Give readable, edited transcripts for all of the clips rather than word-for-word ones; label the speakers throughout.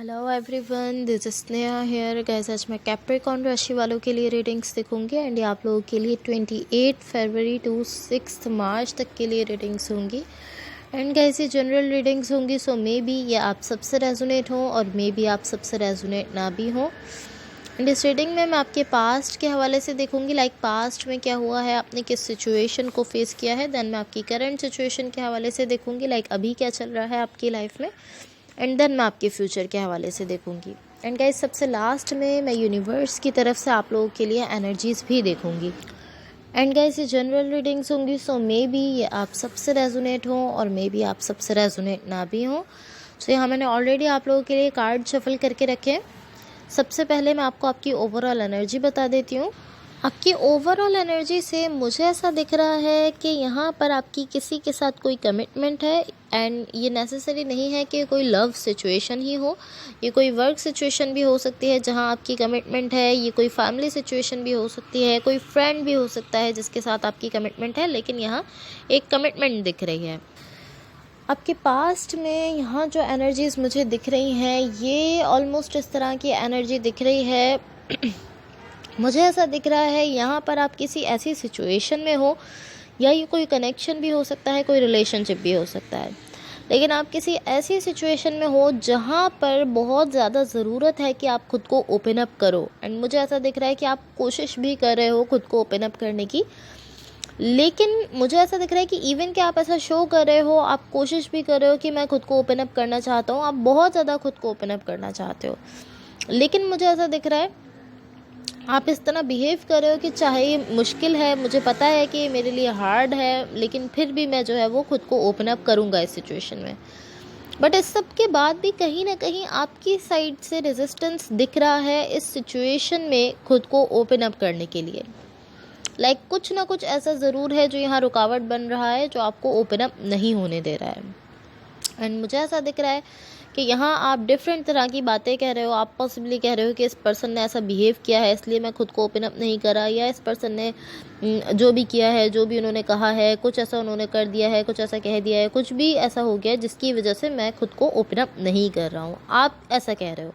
Speaker 1: Hello everyone, this is Sneha hair guys. आज मैं Capricorn राशि वालों के लिए रीडिंग्स देखूंगी एंड ये आप लोगों के लिए 28 फरवरी टू 6 मार्च तक के लिए रीडिंग्स होंगी। एंड गाइस ये जनरल रीडिंग्स होंगी, सो मे बी ये आप सबसे रेजोनेट हो और मे बी आप सबसे रेजोनेट ना भी हो। एंड इस रीडिंग में मैं आपके पास्ट के हवाले से देखूंगी, लाइक पास्ट में क्या हुआ है, आपने किस सिचुएशन को फेस किया है। देन मैं आपकी करंट सिचुएशन के हवाले से देखूंगी, लाइक अभी क्या चल रहा है आपकी लाइफ में। एंड देन मैं आपके फ्यूचर के हवाले से देखूंगी। एंड गाइस सबसे लास्ट में मैं यूनिवर्स की तरफ से आप लोगों के लिए एनर्जीज भी देखूंगी। एंड गाइस ये जनरल रीडिंग्स होंगी, सो मे बी ये आप सबसे रेजोनेट हो और मे बी आप सबसे रेजोनेट ना भी हो। सो यहाँ मैंने ऑलरेडी आप लोगों के लिए कार्ड शफल करके रखे हैं। सबसे पहले मैं आपको आपकी ओवरऑल एनर्जी बता देती हूँ। आपकी ओवरऑल एनर्जी से मुझे ऐसा दिख रहा है कि यहाँ पर आपकी किसी के साथ कोई कमिटमेंट है। एंड ये नेसेसरी नहीं है कि कोई लव सिचुएशन ही हो, ये कोई वर्क सिचुएशन भी हो सकती है जहाँ आपकी कमिटमेंट है, ये कोई फैमिली सिचुएशन भी हो सकती है, कोई फ्रेंड भी हो सकता है जिसके साथ आपकी कमिटमेंट है, लेकिन यहाँ एक कमिटमेंट दिख रही है। आपके पास्ट में यहाँ जो एनर्जीज मुझे दिख रही हैं, ये ऑलमोस्ट इस तरह की एनर्जी दिख रही है। मुझे ऐसा दिख रहा है यहाँ पर आप किसी ऐसी सिचुएशन में हो, या ये कोई कनेक्शन भी हो सकता है, कोई रिलेशनशिप भी हो सकता है, लेकिन आप किसी ऐसी सिचुएशन में हो जहाँ पर बहुत ज़्यादा ज़रूरत है कि आप खुद को ओपन अप करो। एंड मुझे ऐसा दिख रहा है कि आप कोशिश भी कर रहे हो खुद को ओपन अप करने की, लेकिन मुझे ऐसा दिख रहा है कि इवन कि आप ऐसा शो कर रहे हो, आप कोशिश भी कर रहे हो कि मैं खुद को ओपन अप करना चाहता हूँ, आप बहुत ज़्यादा खुद को ओपन अप करना चाहते हो, लेकिन मुझे ऐसा दिख रहा है आप इस तरह बिहेव कर रहे हो कि चाहे ये मुश्किल है, मुझे पता है कि मेरे लिए हार्ड है, लेकिन फिर भी मैं जो है वो खुद को ओपन अप करूँगा इस सिचुएशन में। बट इस सब के बाद भी कहीं ना कहीं आपकी साइड से रेजिस्टेंस दिख रहा है इस सिचुएशन में खुद को ओपन अप करने के लिए। लाइक कुछ ना कुछ ऐसा ज़रूर है जो यहाँ रुकावट बन रहा है, जो आपको ओपन अप नहीं होने दे रहा है। एंड मुझे ऐसा दिख रहा है कि यहाँ आप डिफरेंट तरह की बातें कह रहे हो। आप पॉसिबली कह रहे हो कि इस पर्सन ने ऐसा बिहेव किया है इसलिए मैं खुद को ओपन अप नहीं करा, या इस पर्सन ने जो भी किया है, जो भी उन्होंने कहा है, कुछ ऐसा उन्होंने कर दिया है, कुछ ऐसा कह दिया है, कुछ भी ऐसा हो गया जिसकी वजह से मैं खुद को ओपन अप नहीं कर रहा हूँ, आप ऐसा कह रहे हो।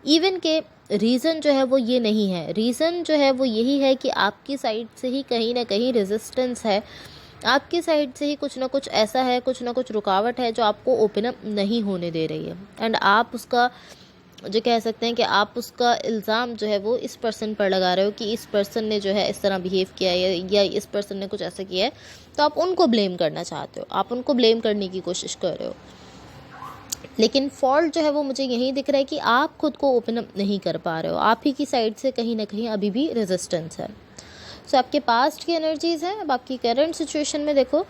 Speaker 1: इवन के रीज़न जो है वो ये नहीं है, रीज़न जो है वो यही है कि आपकी साइड से ही कहीं ना कहीं रेजिस्टेंस है, आपकी साइड से ही कुछ ना कुछ ऐसा है, कुछ ना कुछ रुकावट है जो आपको ओपन अप नहीं होने दे रही है। एंड आप उसका जो कह सकते हैं कि आप उसका इल्ज़ाम जो है वो इस पर्सन पर लगा रहे हो कि इस पर्सन ने जो है इस तरह बिहेव किया है, या इस पर्सन ने कुछ ऐसा किया है, तो आप उनको ब्लेम करना चाहते हो, आप उनको ब्लेम करने की कोशिश कर रहे हो। लेकिन फॉल्ट जो है वो मुझे यही दिख रहा है कि आप खुद को ओपन अप नहीं कर पा रहे हो, आप ही की साइड से कहीं ना कहीं अभी भी रेजिस्टेंस है। सो आपके पास्ट की एनर्जीज़ हैं। अब आपकी करंट सिचुएशन में देखो,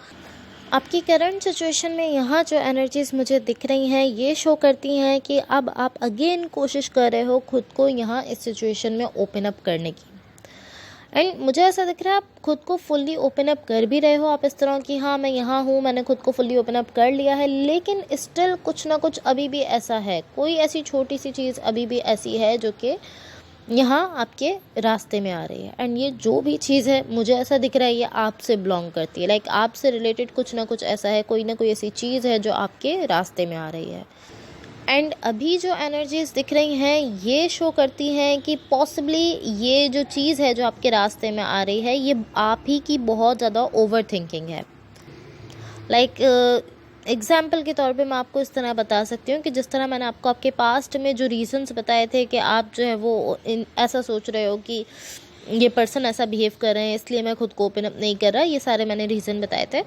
Speaker 1: आपकी करंट सिचुएशन में यहाँ जो एनर्जीज़ मुझे दिख रही हैं ये शो करती हैं कि अब आप अगेन कोशिश कर रहे हो खुद को यहाँ इस सिचुएशन में ओपन अप करने की। एंड मुझे ऐसा दिख रहा है आप खुद को फुल्ली ओपन अप कर भी रहे हो, आप इस तरह की हाँ मैं यहाँ हूँ, मैंने खुद को फुल्ली ओपन अप कर लिया है, लेकिन स्टिल कुछ ना कुछ अभी भी ऐसा है, कोई ऐसी छोटी सी चीज़ अभी भी ऐसी है जो कि यहाँ आपके रास्ते में आ रही है। एंड ये जो भी चीज़ है मुझे ऐसा दिख रहा है ये आपसे बिलोंग करती है, लाइक आपसे रिलेटेड कुछ ना कुछ ऐसा है, कोई ना कोई ऐसी चीज़ है जो आपके रास्ते में आ रही है। एंड अभी जो एनर्जीज दिख रही हैं ये शो करती हैं कि पॉसिबली ये जो चीज़ है जो आपके रास्ते में आ रही है ये आप ही की बहुत ज़्यादा ओवर थिंकिंग है। लाइक एग्जाम्पल के तौर पे मैं आपको इस तरह बता सकती हूँ कि जिस तरह मैंने आपको आपके पास्ट में जो रीज़न्स बताए थे कि आप जो है वो ऐसा सोच रहे हो कि ये पर्सन ऐसा बिहेव कर रहे हैं इसलिए मैं खुद को ओपन अप नहीं कर रहा, ये सारे मैंने रीज़न बताए थे।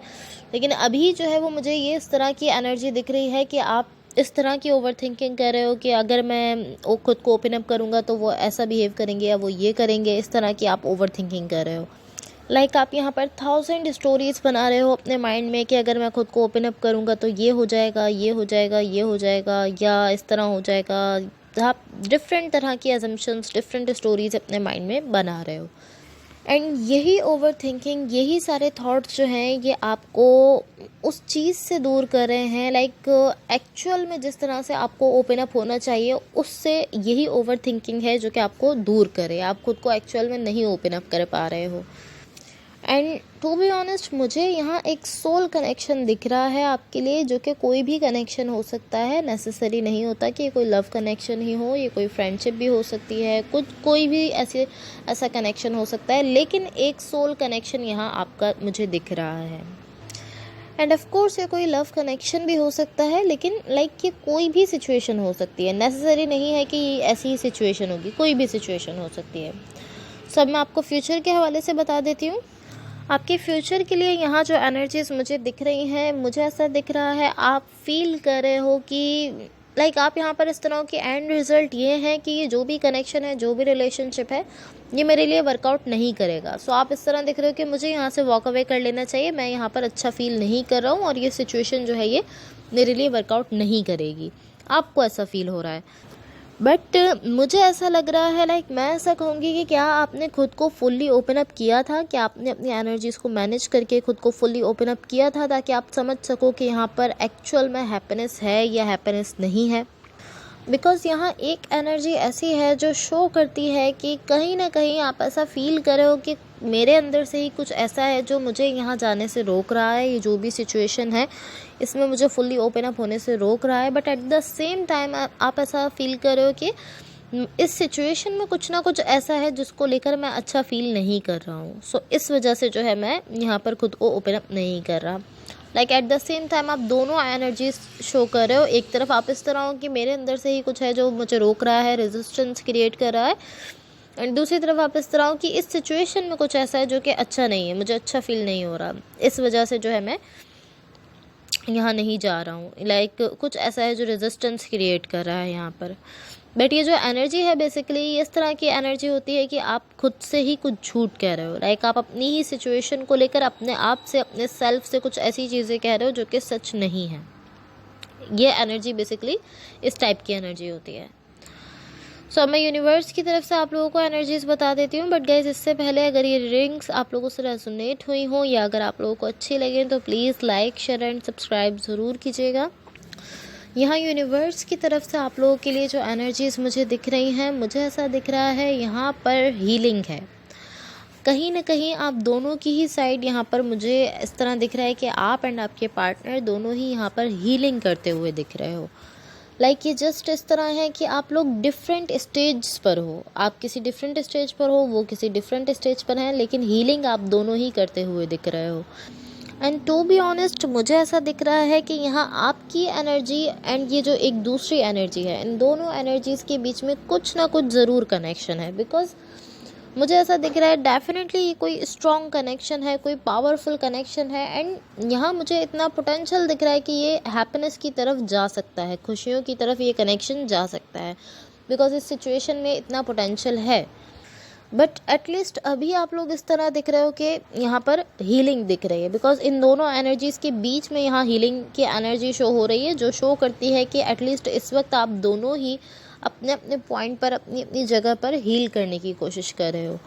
Speaker 1: लेकिन अभी जो है वो मुझे ये इस तरह की एनर्जी दिख रही है कि आप इस तरह की ओवर थिंकिंग कर रहे हो कि अगर मैं खुद को ओपन अप करूँगा तो वो ऐसा बिहेव करेंगे या वो ये करेंगे, इस तरह की आप ओवर थिंकिंग कर रहे हो। लाइक आप यहाँ पर 1000 स्टोरीज़ बना रहे हो अपने माइंड में कि अगर मैं खुद को ओपन अप करूँगा तो ये हो जाएगा, ये हो जाएगा, ये हो जाएगा, या इस तरह हो जाएगा। आप डिफरेंट तरह की एजम्पशंस, डिफरेंट स्टोरीज़ अपने माइंड में बना रहे हो। एंड यही ओवर थिंकिंग, यही सारे थॉट्स जो हैं ये आपको उस चीज़ से दूर कर रहे हैं। लाइक एक्चुअल में जिस तरह से आपको ओपन अप होना चाहिए उससे यही ओवर थिंकिंग है जो कि आपको दूर करे, आप खुद को एक्चुअल में नहीं ओपन अप कर पा रहे हो। एंड टू बी ऑनेस्ट मुझे यहाँ एक सोल कनेक्शन दिख रहा है आपके लिए, जो कि कोई भी कनेक्शन हो सकता है, नेसेसरी नहीं होता कि ये कोई लव कनेक्शन ही हो, ये कोई फ्रेंडशिप भी हो सकती है, कोई भी ऐसा कनेक्शन हो सकता है, लेकिन एक सोल कनेक्शन यहाँ आपका मुझे दिख रहा है। एंड ऑफ कोर्स ये कोई लव कनेक्शन भी हो सकता है, लेकिन ये कोई भी सिचुएशन हो सकती है, नेसेसरी नहीं है कि ऐसी ही सिचुएशन होगी, कोई भी सिचुएशन हो सकती है। सब मैं आपको फ्यूचर के हवाले से बता देती हूँ। आपके फ्यूचर के लिए यहाँ जो एनर्जीज मुझे दिख रही हैं, मुझे ऐसा दिख रहा है आप फील कर रहे हो कि आप यहाँ पर इस तरह की एंड रिज़ल्ट ये है कि ये जो भी कनेक्शन है, जो भी रिलेशनशिप है, ये मेरे लिए वर्कआउट नहीं करेगा। सो आप इस तरह दिख रहे हो कि मुझे यहाँ से वॉक अवे कर लेना चाहिए, मैं यहाँ पर अच्छा फील नहीं कर रहा हूँ और ये सिचुएशन जो है ये मेरे लिए वर्कआउट नहीं करेगी। आपको ऐसा फील हो रहा है, बट मुझे ऐसा लग रहा है मैं ऐसा कहूँगी कि क्या आपने खुद को फुल्ली ओपन अप किया था, क्या आपने अपनी एनर्जीज़ को मैनेज करके खुद को फुल्ली ओपन अप किया था, ताकि आप समझ सको कि यहाँ पर एक्चुअल में हैप्पीनेस है या हैप्पीनेस नहीं है। बिकॉज़ यहाँ एक एनर्जी ऐसी है जो शो करती है कि कहीं ना कहीं आप ऐसा फील कर रहे हो कि मेरे अंदर से ही कुछ ऐसा है जो मुझे यहाँ जाने से रोक रहा है, ये जो भी सिचुएशन है इसमें मुझे फुल्ली ओपन अप होने से रोक रहा है। But at the same time आप ऐसा फील कर रहे हो कि इस सिचुएशन में कुछ ना कुछ ऐसा है जिसको लेकर मैं अच्छा फील नहीं कर रहा हूँ। सो इस वजह से जो है मैं यहाँ पर खुद को ओपन अप नहीं कर रहा। एट द सेम टाइम आप दोनों एनर्जीज शो कर रहे हो। एक तरफ आप इस तरह हो कि मेरे अंदर से ही कुछ है जो मुझे रोक रहा है, रेजिस्टेंस क्रिएट कर रहा है, एंड दूसरी तरफ आप इस तरह हो कि इस सिचुएशन में कुछ ऐसा है जो कि अच्छा नहीं है, मुझे अच्छा फील नहीं हो रहा, इस वजह से जो है मैं यहाँ नहीं जा रहा हूँ। कुछ ऐसा है जो रेजिस्टेंस क्रिएट कर रहा है यहाँ पर। बट ये जो एनर्जी है बेसिकली इस तरह की एनर्जी होती है कि आप खुद से ही कुछ झूठ कह रहे हो। आप अपनी ही सिचुएशन को लेकर अपने आप से, अपने सेल्फ से कुछ ऐसी चीज़ें कह रहे हो जो कि सच नहीं है। ये एनर्जी बेसिकली इस टाइप की एनर्जी होती है। सो मैं यूनिवर्स की तरफ से आप लोगों को एनर्जीज बता देती हूँ। बट गाइज इससे पहले अगर ये रीडिंग्स आप लोगों से रेजोनेट हुई हो या अगर आप लोगों को अच्छी लगे तो please like, share and subscribe ज़रूर कीजिएगा। यहाँ यूनिवर्स की तरफ से आप लोगों के लिए जो एनर्जीज़ मुझे दिख रही हैं, मुझे ऐसा दिख रहा है यहाँ पर हीलिंग है। कहीं ना कहीं आप दोनों की ही साइड यहाँ पर मुझे इस तरह दिख रहा है कि आप एंड आपके पार्टनर दोनों ही यहाँ पर हीलिंग करते हुए दिख रहे हो। ये जस्ट इस तरह है कि आप लोग डिफरेंट स्टेज पर हो, आप किसी डिफरेंट स्टेज पर हो, वो किसी डिफरेंट स्टेज पर हैं, लेकिन हीलिंग आप दोनों ही करते हुए दिख रहे हो। एंड टू बी ऑनेस्ट मुझे ऐसा दिख रहा है कि यहाँ आपकी एनर्जी एंड ये जो एक दूसरी एनर्जी है, इन दोनों एनर्जीज़ के बीच में कुछ ना कुछ ज़रूर कनेक्शन है। बिकॉज मुझे ऐसा दिख रहा है डेफिनेटली ये कोई स्ट्रॉन्ग कनेक्शन है, कोई पावरफुल कनेक्शन है। एंड यहाँ मुझे इतना पोटेंशियल दिख रहा है कि ये हैप्पीनेस की तरफ जा सकता है, खुशियों की तरफ ये कनेक्शन जा सकता है। बिकॉज इस सिचुएशन में इतना पोटेंशियल है। बट एटलीस्ट अभी आप लोग इस तरह दिख रहे हो कि यहाँ पर हीलिंग दिख रही है। बिकॉज इन दोनों एनर्जीज़ के बीच में यहाँ हीलिंग की एनर्जी शो हो रही है, जो शो करती है कि एटलीस्ट इस वक्त आप दोनों ही अपने अपने पॉइंट पर, अपनी अपनी जगह पर हील करने की कोशिश कर रहे हो।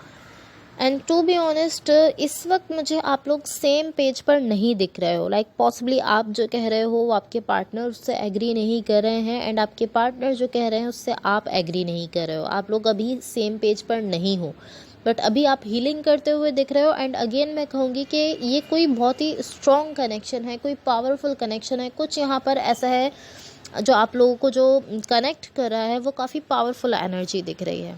Speaker 1: एंड टू बी ऑनेस्ट इस वक्त मुझे आप लोग सेम पेज पर नहीं दिख रहे हो। पॉसिबली आप जो कह रहे हो वो आपके पार्टनर उससे एग्री नहीं कर रहे हैं, एंड आपके पार्टनर जो कह रहे हैं उससे आप एग्री नहीं कर रहे हो। आप लोग अभी सेम पेज पर नहीं हो, बट अभी आप हीलिंग करते हुए दिख रहे हो। एंड अगेन मैं कहूँगी कि ये कोई बहुत ही स्ट्रॉन्ग कनेक्शन है, कोई पावरफुल कनेक्शन है। कुछ यहाँ पर ऐसा है जो आप लोगों को जो कनेक्ट कर रहा है वो काफ़ी पावरफुल एनर्जी दिख रही है।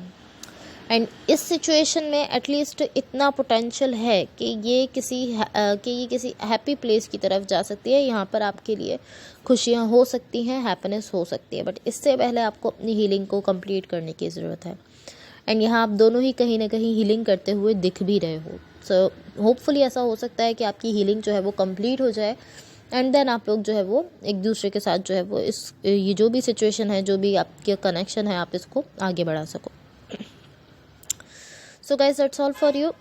Speaker 1: एंड इस सिचुएशन में एटलीस्ट इतना पोटेंशियल है कि ये किसी हैप्पी प्लेस की तरफ जा सकती है। यहाँ पर आपके लिए खुशियाँ हो सकती हैं, हैप्पीनेस हो सकती है, बट इससे पहले आपको अपनी हीलिंग को कंप्लीट करने की ज़रूरत है। एंड यहाँ आप दोनों ही कहीं ना कहीं हीलिंग करते हुए दिख भी रहे हो। सो होपफुली ऐसा हो सकता है कि आपकी हीलिंग जो है वो कंप्लीट हो जाए, एंड देन आप लोग जो है वो एक दूसरे के साथ जो है वो ये जो भी सिचुएशन है, जो भी आपके कनेक्शन है, आप इसको आगे बढ़ा सको। So guys that's all for you.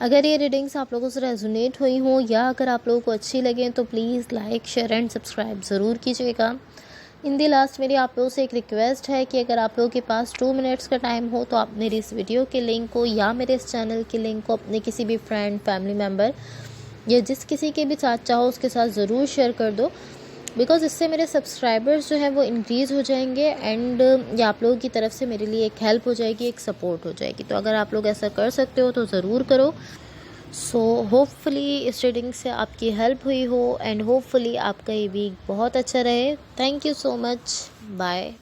Speaker 1: अगर ये रीडिंग्स आप लोगों से रेजोनेट हुई हों या अगर आप लोगों को अच्छी लगें तो please like, share and subscribe ज़रूर कीजिएगा। इन दी लास्ट मेरी आप लोगों से एक रिक्वेस्ट है कि अगर आप लोगों के पास 2 मिनट्स का टाइम हो तो आप मेरी इस वीडियो के लिंक को या मेरे इस चैनल के लिंक को अपने किसी भी फ्रेंड, फैमिली मेम्बर या जिस किसी के भी साथ चाहो उसके साथ ज़रूर शेयर कर दो। बिकॉज़ इससे मेरे सब्सक्राइबर्स जो है वो इंक्रीज़ हो जाएंगे, एंड ये आप लोगों की तरफ से मेरे लिए एक हेल्प हो जाएगी, एक सपोर्ट हो जाएगी। तो अगर आप लोग ऐसा कर सकते हो तो ज़रूर करो। सो होपफुली इस रीडिंग से आपकी हेल्प हुई हो एंड होपफुली आपका ये वीक बहुत अच्छा रहे। Thank you so much. Bye.